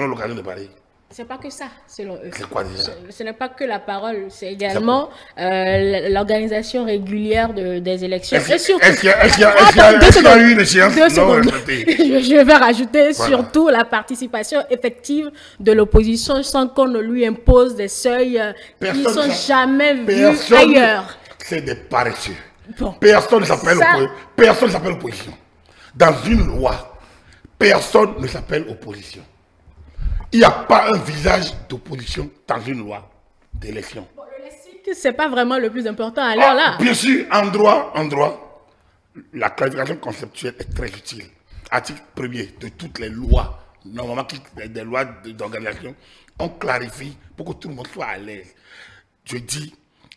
l'occasion de parler. C'est pas que ça, selon eux. C'est quoi déjà? Ce n'est pas que la parole, c'est également l'organisation régulière des élections. Est-ce qu'il y a eu une échéance? Je vais rajouter surtout la participation effective de l'opposition sans qu'on ne lui impose des seuils qui ne sont jamais vus ailleurs. C'est des paresseux. Bon. Personne ne s'appelle opposition. Dans une loi, personne ne s'appelle opposition. Il n'y a pas un visage d'opposition dans une loi d'élection. Bon, le lexique, ce n'est pas vraiment le plus important à l'heure là. Bien sûr, en droit, la clarification conceptuelle est très utile. Article 1er de toutes les lois, normalement des lois d'organisation, on clarifie pour que tout le monde soit à l'aise. Je dis,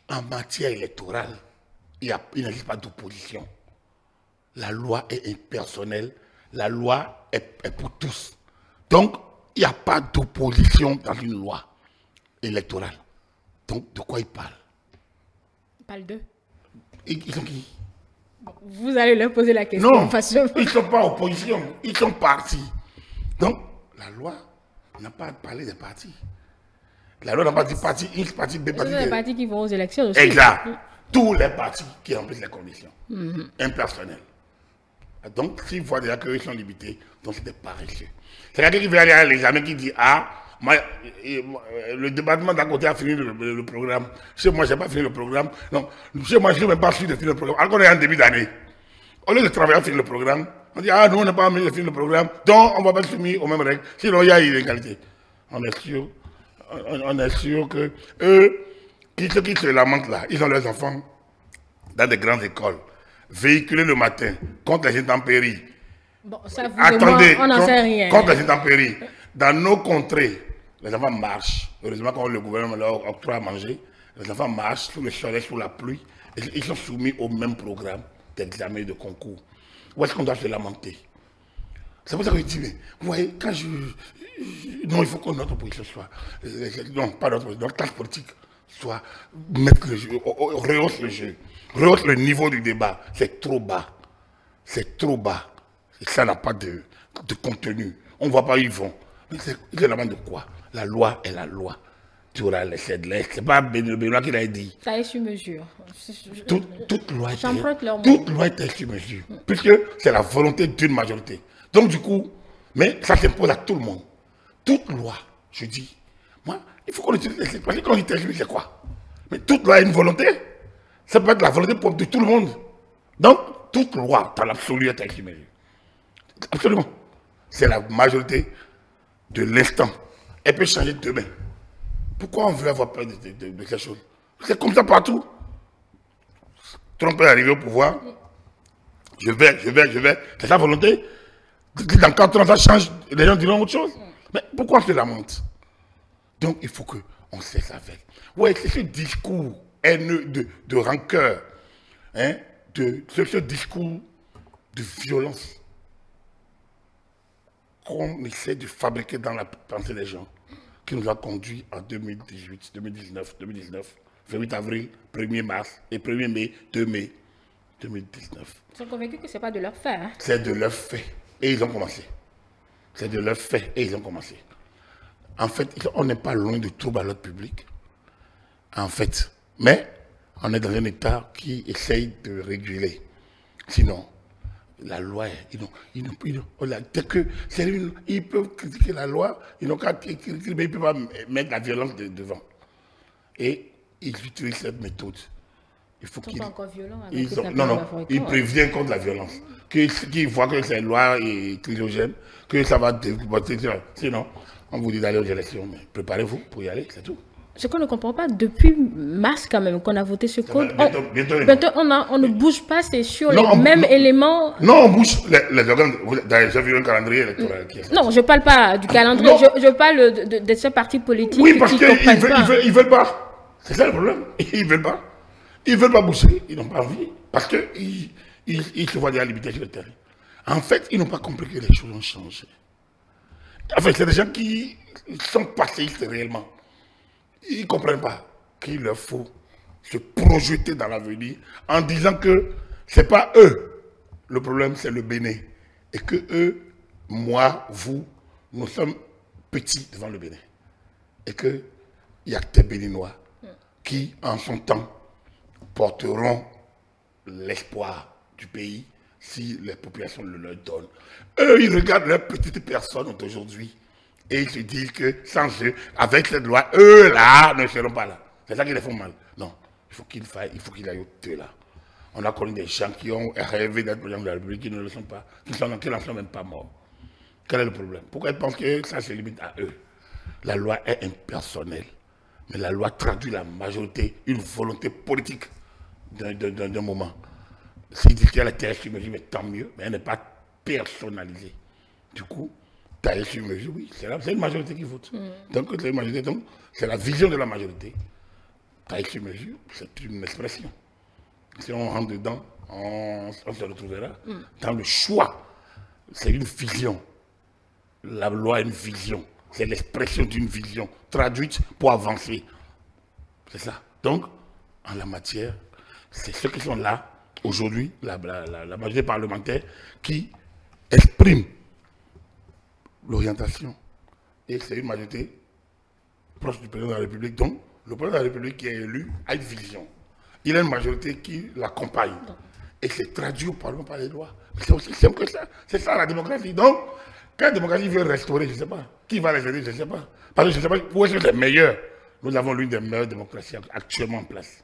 en matière électorale, il n'existe pas d'opposition. La loi est impersonnelle, la loi est pour tous. Donc, il n'y a pas d'opposition dans une loi électorale. Donc, de quoi ils parlent? Ils parlent d'eux. Ils sont qui? Vous allez leur poser la question. Non, ils ne sont pas opposition, ils sont partis. Donc, la loi n'a pas parlé des partis. La loi n'a pas dit parti X, parti B, parti C. C'est les partis qui vont aux élections aussi. Exact. Tous les partis qui remplissent les conditions. Impersonnelles. Donc, s'ils voient déjà qu'eux sont limités, donc c'est des paresseux. C'est quelqu'un qui veut aller à l'examen qui dit, ah, le département d'à côté a fini le programme. Chez moi, je n'ai pas fini le programme. Non, chez moi, je n'ai même pas fini de finir le programme. Alors qu'on est en début d'année. Au lieu de travailler à finir le programme, on dit, ah, nous, on n'a pas fini de finir le programme. Donc, on va pas être soumis aux mêmes règles. Sinon, il y a inégalité. On est sûr que eux, ceux qui se lamentent là, ils ont leurs enfants dans des grandes écoles, véhiculés le matin contre les intempéries. Bon, ça vous attendez, on n'en sait rien. Contre les intempéries. Dans nos contrées, les enfants marchent. Heureusement, quand le gouvernement leur octroie à manger, les enfants marchent sous le soleil, sous la pluie, et ils sont soumis au même programme d'examen et de concours. Où est-ce qu'on doit se lamenter? C'est pour ça que je dis, mais vous voyez, quand non, il faut que notre position soit... non, pas notre position, notre classe politique soit... mettre le jeu, rehausse le jeu, rehausse le niveau du débat. C'est trop bas. C'est trop bas. Et ça n'a pas de contenu. On ne voit pas où ils vont. Mais ils se lamentent de quoi? La loi est la loi. Tu auras laissé de l'Est. Ce n'est pas Benoît qui l'a dit. Ça est sur mesure. Toute loi est sur mesure. Puisque c'est la volonté d'une majorité. Donc du coup, mais ça s'impose à tout le monde. Toute loi, je dis, moi, il faut qu'on utilise les expressions. Quand on dit c'est quoi? Mais toute loi a une volonté. Ça peut être la volonté de tout le monde. Donc, toute loi, dans l'absolu, est sur mesure. Absolument. C'est la majorité de l'instant. Elle peut changer demain. Pourquoi on veut avoir peur de ces choses? C'est comme ça partout. Trump est arrivé au pouvoir. Je vais. C'est sa volonté. Dans 4 ans, ça change. Les gens diront autre chose. Mais pourquoi on se lamente? Donc, il faut qu'on cesse avec. Oui, c'est ce discours haineux de rancœur, hein, de ce discours de violence qu'on essaie de fabriquer dans la pensée des gens, qui nous a conduit en 2018, 2019, 28 avril, 1er mars et 1er mai, 2 mai 2019. Ils sont convaincus que ce n'est pas de leur fait. Hein? C'est de leur fait. Et ils ont commencé. C'est de leur fait et ils ont commencé. En fait, on n'est pas loin de troubles à l'ordre public. En fait. Mais on est dans un État qui essaye de réguler. Sinon, la loi, ils peuvent critiquer la loi, ils n'ont qu'à critiquer, mais ils ne peuvent pas mettre la violence devant. Et ils utilisent cette méthode. Il faut qu'ils... encore violents. Ils préviennent contre la violence. Qu'ils voient que cette loi est chrysogène, que ça va déboîter. Sinon, on vous dit d'aller aux élections, mais préparez-vous pour y aller, c'est tout. Ce qu'on ne comprend pas, depuis mars quand même, qu'on a voté ce code, bientôt on ne bouge pas, c'est sur les mêmes éléments. Non, on bouge les organes. J'ai vu un calendrier électoral. Non, je ne parle pas du calendrier, je parle de ce parti politique. Oui, parce qu'ils ne veulent pas. C'est ça le problème. Ils ne veulent pas. Ils ne veulent pas bouger, ils n'ont pas envie. Parce qu'ils se voient déjà limités sur le terrain. En fait, ils n'ont pas compris que les choses ont changé. En fait, c'est des gens qui sont passéistes réellement. Ils ne comprennent pas qu'il leur faut se projeter dans l'avenir en disant que ce n'est pas eux. Le problème, c'est le Bénin. Et que eux, moi, vous, nous sommes petits devant le Bénin. Et qu'il n'y a que des Béninois qui, en son temps, porteront l'espoir du pays si les populations le leur donnent. Eux, ils regardent leurs petites personnes d'aujourd'hui. Et ils se disent que sans eux, avec cette loi, eux là ne seront pas là. C'est ça qui les font mal. Non, il faut qu'il aille au-delà. On a connu des gens qui ont rêvé d'être président de la République, qui ne le sont pas, qui n'en sont même pas morts. Quel est le problème? Pourquoi ils pensent que ça se limite à eux? La loi est impersonnelle. Mais la loi traduit la majorité, une volonté politique d'un moment. S'ils disent qu'il y a la terre sur mesure, mais tant mieux, mais elle n'est pas personnalisée. Du coup, taille sur mesure, oui, c'est une majorité qui vote. Donc, c'est la vision de la majorité. Taille sur mesure, c'est une expression. Si on rentre dedans, on se retrouvera dans le choix. C'est une vision. La loi est une vision. C'est l'expression d'une vision traduite pour avancer. C'est ça. Donc, en la matière, c'est ceux qui sont là, aujourd'hui, la majorité parlementaire, qui exprime l'orientation. Et c'est une majorité proche du président de la République. Donc, le président de la République qui est élu a une vision. Il a une majorité qui l'accompagne. Et c'est traduit au Parlement par les lois. C'est aussi simple que ça. C'est ça la démocratie. Donc, quand la démocratie veut restaurer, je ne sais pas. Qui va les aider, je ne sais pas. Parce que je ne sais pas où est-ce que c'est meilleur. Nous avons l'une des meilleures démocraties actuellement en place.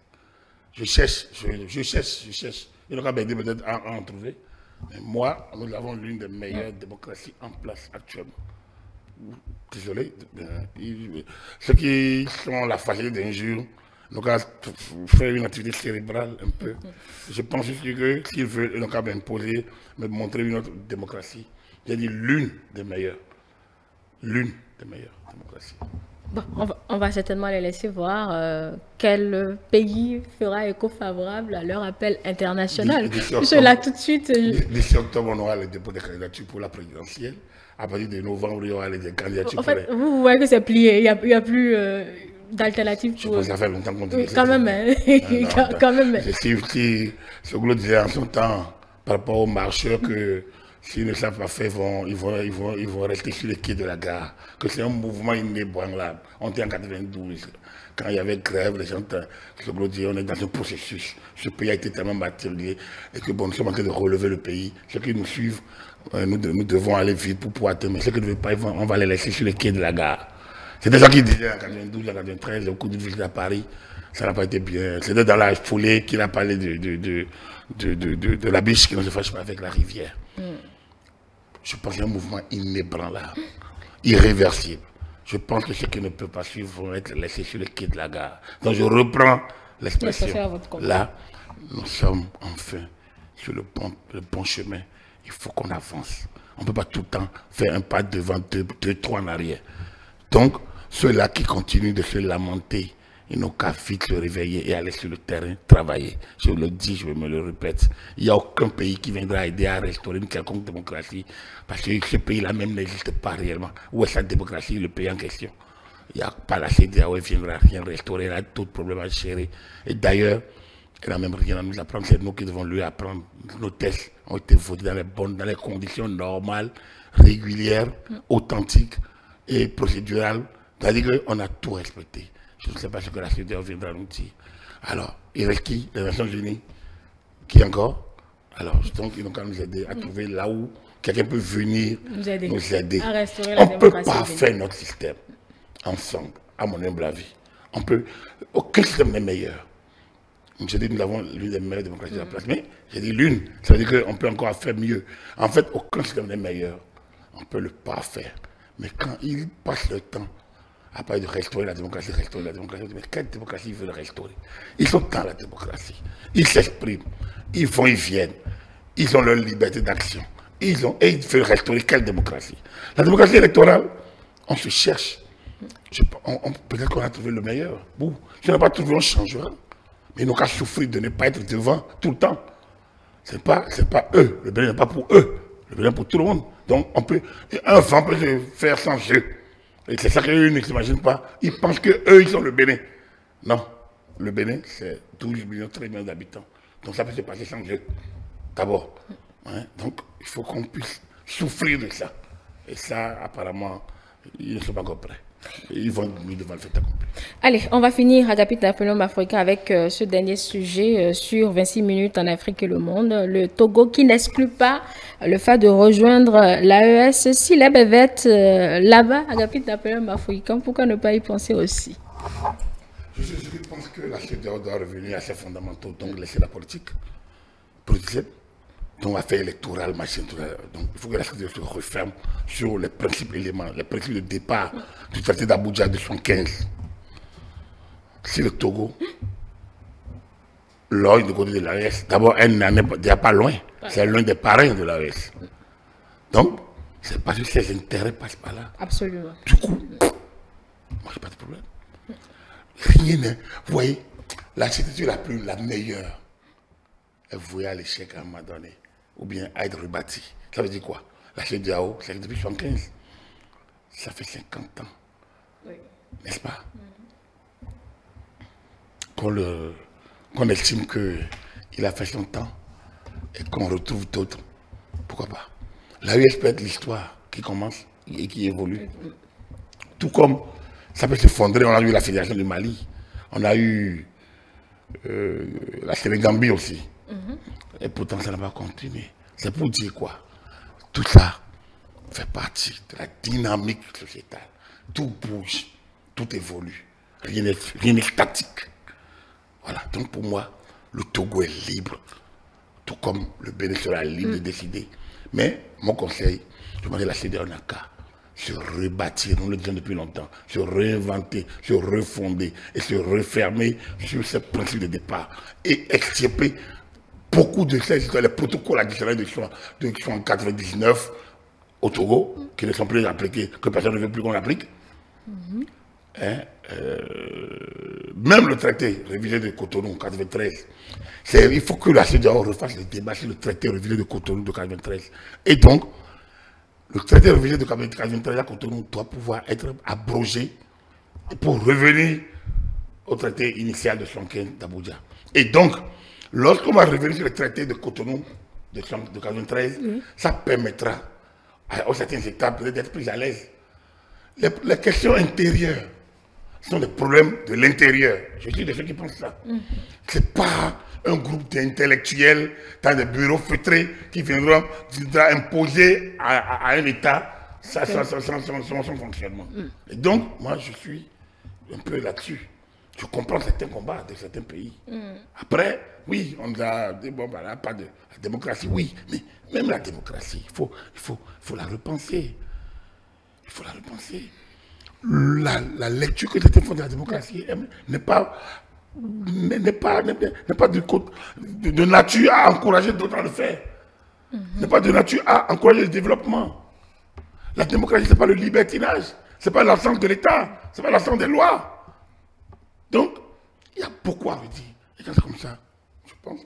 Je cherche. Il n'y a qu'à m'aider peut-être à en trouver. Mais moi, nous avons l'une des meilleures démocraties en place actuellement. Désolé. Ceux qui sont la facilité d'injure, nous allons faire une activité cérébrale un peu. Je pense juste que s'ils veulent, ils n'ont qu'à m'imposer, me montrer une autre démocratie. J'ai dit l'une des meilleures. L'une des meilleures démocraties. Bon, on va certainement les laisser voir quel pays fera écho favorable à leur appel international. Là, tout de suite. D'ici octobre, on aura les dépôts de candidatures pour la présidentielle. À partir de novembre, il y aura les candidatures. En fait, vous voyez que c'est plié. Il n'y a plus d'alternative. Je pense que ça fait longtemps qu'on dit. Quand même, hein. Quand même. Si ce que disait en son temps par rapport aux marcheurs que s'ils ne savent pas faire, ils vont rester sur les quais de la gare. Que c'est un mouvement inébranlable. On était en 92. Quand il y avait grève, les gens, disait, on est dans un processus. Ce pays a été tellement martyrisé et que bon, nous sommes en train de relever le pays. Ceux qui nous suivent, nous devons aller vite pour pouvoir atteindre. Mais ceux qui ne veulent pas, on va les laisser sur les quais de la gare. C'était ça qu'ils disaient en 92, en 93, au coup de visite à Paris. Ça n'a pas été bien. C'était dans la foulée qu'il a parlé de la biche qui ne se fâche pas avec la rivière. Je pense que c'est un mouvement inébranlable, irréversible. Je pense que ceux qui ne peuvent pas suivre vont être laissés sur le quai de la gare. Donc je reprends l'expression. Là, nous sommes enfin sur le bon chemin. Il faut qu'on avance. On ne peut pas tout le temps faire un pas devant, deux, trois en arrière. Donc, ceux-là qui continuent de se lamenter Ils n'ont qu'à vite se réveiller et aller sur le terrain, travailler. Je le dis, je me le répète. Il n'y a aucun pays qui viendra aider à restaurer une quelconque démocratie. Parce que ce pays-là même n'existe pas réellement. Où est sa démocratie, le pays en question? Il n'y a pas la CEDEAO, elle ne viendra rien restaurer. Elle a d'autres problèmes à gérer. Et d'ailleurs, elle n'a même rien à nous apprendre. C'est nous qui devons lui apprendre. Nos tests ont été votés dans les conditions normales, régulières, authentiques et procédurales. C'est-à-dire qu'on a tout respecté. Je ne sais pas ce que la CEDEAO viendra nous dire. Alors, il reste qui? Les Nations Unies. Qui encore? Alors, donc, ils n'ont qu'à nous aider à trouver là où quelqu'un peut venir nous aider. À restaurer la on ne peut démocratie. pas faire notre système ensemble, à mon humble avis. Aucun système n'est meilleur. J'ai dit, nous avons l'une des meilleures démocraties de la place. Mais j'ai dit l'une, ça veut dire qu'on peut encore faire mieux. En fait, aucun système n'est meilleur. On ne peut le pas faire. Mais quand ils passent le temps à parler de restaurer la démocratie, mais quelle démocratie ils veulent restaurer? Ils sont dans la démocratie. Ils s'expriment. Ils vont, ils viennent. Ils ont leur liberté d'action. Et ils veulent restaurer quelle démocratie? La démocratie électorale, on se cherche. Peut-être qu'on a trouvé le meilleur. Bon, si on n'a pas trouvé, on changera. Mais ils n'ont qu'à souffrir de ne pas être devant tout le temps. C'est pas eux. Le Bénin n'est pas pour eux. Le Bénin est pour tout le monde. Donc, un vent peut se faire sans eux. Et c'est ça qu'eux ne s'imaginent pas. Ils pensent qu'eux, ils sont le Bénin. Non. Le Bénin, c'est 12 millions, 13 millions d'habitants. Donc, ça peut se passer sans eux. D'abord. Hein? Donc, il faut qu'on puisse souffrir de ça. Et ça, apparemment, ils ne sont pas encore prêts. Ils vont nous devant le fait accompli. Allez, on va finir, Agapit Napoléon Bafouika, avec ce dernier sujet sur 26 minutes en Afrique et le monde. Le Togo qui n'exclut pas le fait de rejoindre l'AES. Si la bavette là-bas, Agapit Napoléon Bafouika, pourquoi ne pas y penser aussi? Je pense que la CEDEAO doit revenir à ses fondamentaux, donc laisser la politique politicienne, donc affaire électorale, machin, tout ça. Donc il faut que la CEDEAO se referme sur les principes éléments, les principes de départ du traité d'Abuja de 1975. Si le Togo, lors du côté de l'AES, d'abord elle n'en est déjà pas loin, c'est l'un des parrains de l'AES. Donc, c'est parce que ses intérêts passent par là. Absolument. Du coup, moi j'ai pas de problème. Rien n'est. Vous voyez, la situation la meilleure est vouée à l'échec à un moment donné, ou bien à être rebâtie. Ça veut dire quoi? La CEDEAO, c'est depuis 1975. Ça fait 50 ans. Oui. N'est-ce pas? Qu'on estime qu'il a fait son temps et qu'on retrouve d'autres. Pourquoi pas? L'AES peut être l'histoire qui commence et qui évolue. Tout comme ça peut s'effondrer. On a eu la Fédération du Mali. On a eu la Sénégambie aussi. Et pourtant, ça n'a pas continué. C'est pour dire quoi? Tout ça fait partie de la dynamique sociétale. Tout bouge, tout évolue. Rien n'est statique. Voilà. Donc pour moi, le Togo est libre. Tout comme le Bénin sera libre de décider. Mais mon conseil, je me dis la CEDEAO n'a qu'à se rebâtir, nous le disons depuis longtemps, se réinventer, se refonder et se refermer sur ces principes de départ et extirper beaucoup de ces histoires, les protocoles additionnels de 1999 au Togo, qui ne sont plus appliqués, que personne ne veut plus qu'on applique. Même le traité révisé de Cotonou en 1993, il faut que la CEDEAO refasse le débat sur le traité révisé de Cotonou de 1993. Et donc, le traité révisé de 1993 à Cotonou doit pouvoir être abrogé pour revenir au traité initial de 1975 d'Abuja. Et donc, lorsqu'on va revenir sur le traité de Cotonou de 1993, ça permettra aux certains États d'être plus à l'aise. Les questions intérieures sont des problèmes de l'intérieur. Je suis de ceux qui pensent ça. Ce n'est pas un groupe d'intellectuels dans des bureaux feutrés qui viendront imposer à un État son fonctionnement. Et donc, moi, je suis un peu là-dessus. Je comprends certains combats de certains pays. Après, oui, on a dit, bon, voilà, pas de la démocratie, oui, mais même la démocratie, il faut la repenser. Il faut la repenser. La lecture que certains font de la démocratie n'est pas de nature à encourager d'autres à le faire. N'est pas de nature à encourager le développement. La démocratie, ce n'est pas le libertinage. Ce n'est pas l'ensemble de l'État. Ce n'est pas l'ensemble des lois. Donc, Pourquoi me dire? Et quand c'est comme ça, je pense,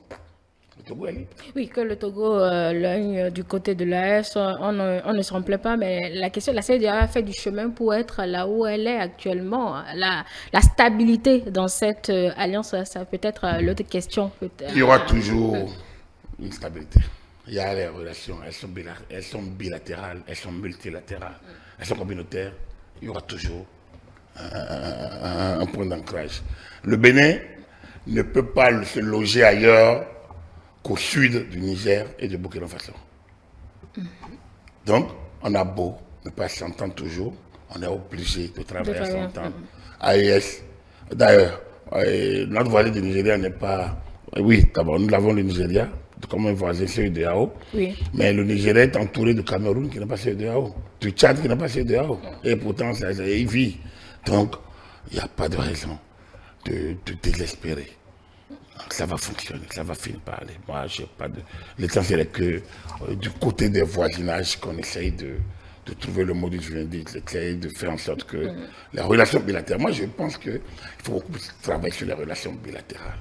le Togo est libre. Oui, que le Togo logne du côté de l'AES, on ne se plaît pas, mais la question, la CEDEAO a fait du chemin pour être là où elle est actuellement. La stabilité dans cette alliance, ça peut être l'autre question. Il y aura toujours une stabilité. Il y a les relations, elles sont bilatérales, elles sont multilatérales, elles sont communautaires. Il y aura toujours un point d'ancrage. Le Bénin ne peut pas se loger ailleurs qu'au sud du Niger et du Burkina Faso. Donc, on a beau ne pas s'entendre toujours, on est obligé de travailler à s'entendre. AES, d'ailleurs, notre voisin du Nigeria n'est pas... Oui, d'abord, nous avons le Nigeria comme un voisin CEDEAO, oui. Mais le Nigeria est entouré du Cameroun qui n'a pas CEDEAO, du Tchad qui n'a pas CEDEAO, et pourtant, il vit. Donc, il n'y a pas de raison de désespérer. Ça va fonctionner, ça va finir par aller. Moi, je n'ai pas de... L'essentiel est que du côté des voisinages, qu'on essaye de trouver le mot du juridique, essayer de faire en sorte que les relations bilatérales, moi je pense qu'il faut beaucoup travailler sur les relations bilatérales.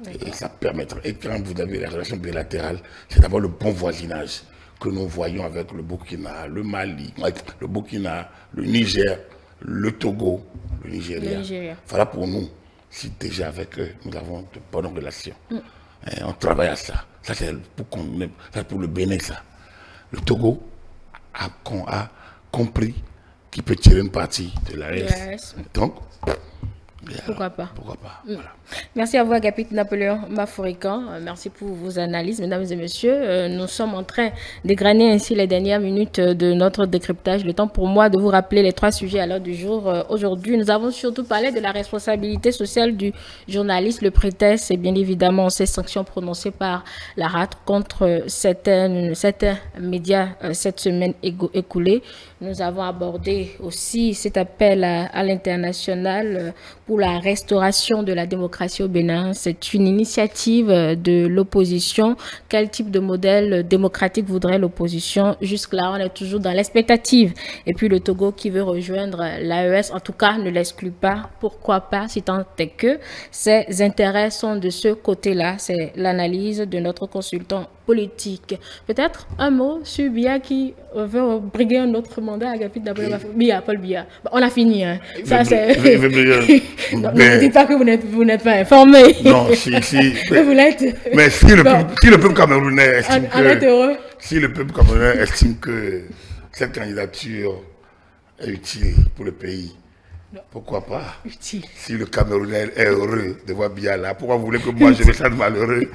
Et ça permettra, et quand vous avez les relations bilatérales, c'est d'abord le bon voisinage que nous voyons avec le Burkina, le Mali, le Burkina, le Niger, le Togo, le Nigeria. Voilà pour nous. Si déjà avec eux, nous avons de bonnes relations. Et on travaille à ça. Ça, c'est pour le Bénin, ça. Le Togo a compris qu'il peut tirer une partie de l'AES. Donc, pourquoi pas. Pourquoi pas. Voilà. Merci à vous, Agapit Napoléon Maforican. Merci pour vos analyses, mesdames et messieurs. Nous sommes en train d'égrener ainsi les dernières minutes de notre décryptage. Le temps pour moi de vous rappeler les 3 sujets à l'heure du jour. Aujourd'hui, nous avons surtout parlé de la responsabilité sociale du journaliste. Le prétexte, c'est bien évidemment ces sanctions prononcées par la RAT contre certains médias cette semaine écoulée. Nous avons abordé aussi cet appel à l'international pour la restauration de la démocratie au Bénin. C'est une initiative de l'opposition. Quel type de modèle démocratique voudrait l'opposition? Jusque-là, on est toujours dans l'expectative. Et puis le Togo qui veut rejoindre l'AES, en tout cas, ne l'exclut pas. Pourquoi pas, si tant est que ses intérêts sont de ce côté-là. C'est l'analyse de notre consultant politique. Peut-être un mot sur Biya qui veut briguer un autre mandat, Agapit Napoléon Biya, Paul Biya. On a fini. Hein. Ça, c'est... Ne dites pas que vous n'êtes pas informé. Non, si. Vous l'êtes. Mais si le peuple camerounais estime que cette candidature est utile pour le pays, non. Pourquoi pas? Utile. Si le Camerounais est heureux de voir Biya là, pourquoi vous voulez que moi je me sente malheureux?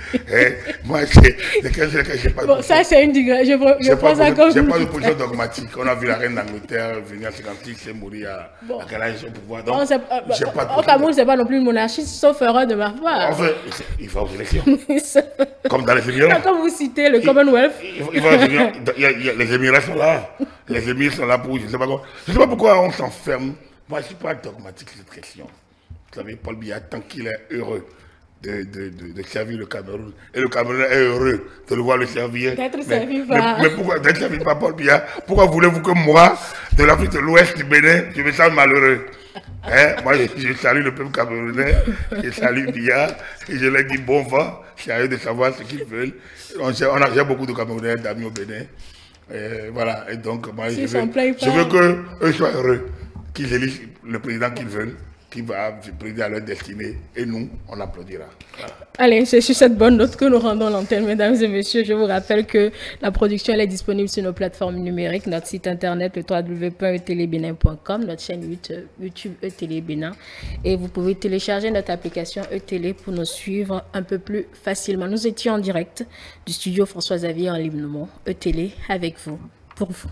Moi, j'ai pas bon, ça c'est une digression. Je pense à comme... J'ai pas de position dogmatique. On a vu la reine d'Angleterre venir à 56 et mourir à quel âge au pouvoir. Donc, au Cameroun, c'est pas non plus une monarchie, sauf erreur de ma part. En fait, il va aux élections. Comme dans les Émirats. Quand vous citez le Commonwealth. Les Émirats sont là. Les Émirats sont là pour... Je sais pas pourquoi on s'enferme. Moi, je ne suis pas dogmatique sur cette question. Vous savez, Paul Biya, tant qu'il est heureux de servir le Cameroun, et le Cameroun est heureux de le voir le servir. D'être servi par... Mais pourquoi d'être servi par Paul Biya? Pourquoi voulez-vous que moi, de l'Afrique de l'Ouest du Bénin, je me sente malheureux? Moi, je salue le peuple camerounais, je salue Biya, et je leur dis bon vent, c'est à eux de savoir ce qu'ils veulent. J'ai beaucoup de Camerounais, d'amis au Bénin. Voilà, et donc, moi, je veux qu'eux soient heureux, qu'ils élisent le président qu'ils veulent, qui va présider à leur destinée, et nous, on applaudira. Voilà. Allez, c'est sur cette bonne note que nous rendons l'antenne, mesdames et messieurs. Je vous rappelle que la production elle est disponible sur nos plateformes numériques, notre site internet, le www.etelebénin.com, notre chaîne YouTube eTélé-Bénin. Et vous pouvez télécharger notre application eTélé pour nous suivre un peu plus facilement. Nous étions en direct du studio François Xavier en Limnomont, eTélé avec vous, pour vous.